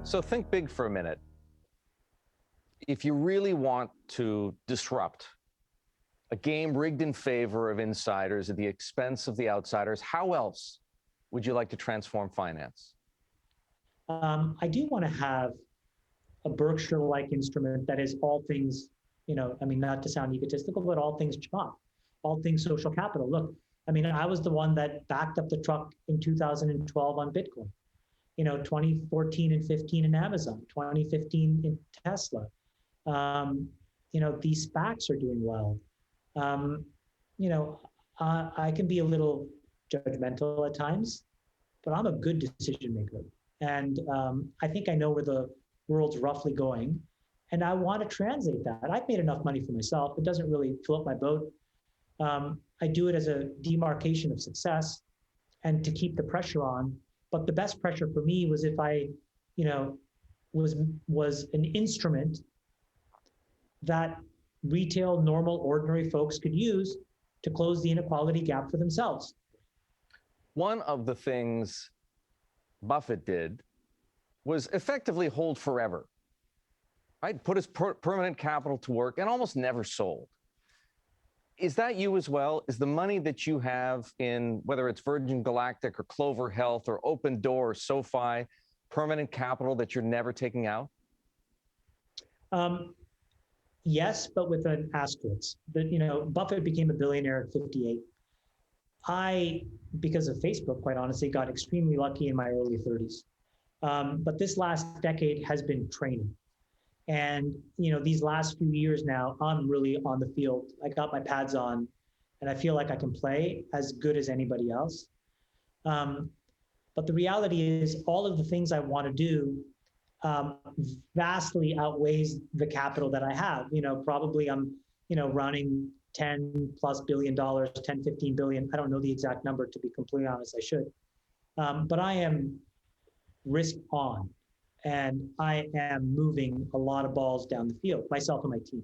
So think big for a minute. If you really want to disrupt a game rigged in favor of insiders at the expense of the outsiders, how else would you like to transform finance? I do want to have a Berkshire-like instrument that is all things, not to sound egotistical, but all things Chamath, all things social capital. Look, I was the one that backed up the truck in 2012 on Bitcoin, 2014 and 15 in Amazon, 2015 in Tesla. These SPACs are doing well. I can be a little judgmental at times, but I'm a good decision maker. And I think I know where the world's roughly going. And I want to translate that. I've made enough money for myself. It doesn't really float my boat. I do it as a demarcation of success and to keep the pressure on. But the best pressure for me was if I, was an instrument that retail, normal, ordinary folks could use to close the inequality gap for themselves. One of the things Buffett did was effectively hold forever, right? Put his permanent capital to work and almost never sold. Is that you as well? Is the money that you have in, whether it's Virgin Galactic or Clover Health or Open Door or SoFi, permanent capital that you're never taking out? Yes, but with an asterisk. Buffett became a billionaire at 58. I, because of Facebook, quite honestly, got extremely lucky in my early 30s. But this last decade has been training. And, these last few years now, I'm really on the field. I got my pads on, and I feel like I can play as good as anybody else. But the reality is all of the things I want to do vastly outweighs the capital that I have. Probably I'm, running $10+ billion, 10, 15 billion. I don't know the exact number, to be completely honest, I should. But I am risk on, and I am moving a lot of balls down the field, myself and my team.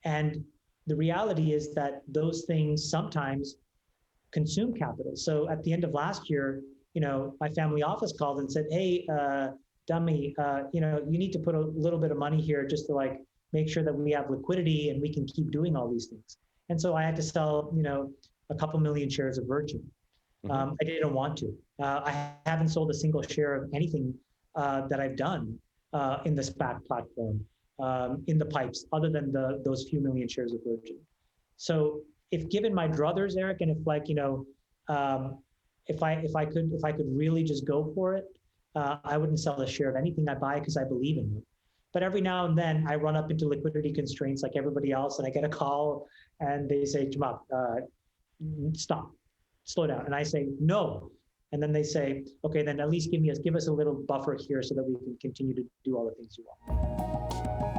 And the reality is that those things sometimes consume capital. So at the end of last year, my family office called and said, hey, dummy, you need to put a little bit of money here just to make sure that we have liquidity and we can keep doing all these things. And so I had to sell, a couple million shares of Virgin. I didn't want to. I haven't sold a single share of anything that I've done in the SPAC platform, in the pipes, other than those few million shares of Virgin. So if given my druthers, Eric, and if I could really just go for it, I wouldn't sell a share of anything I buy because I believe in it. But every now and then I run up into liquidity constraints like everybody else, and I get a call and they say, Chamath, stop, slow down. And I say, no. And then they say, okay, then at least give us a little buffer here so that we can continue to do all the things you want.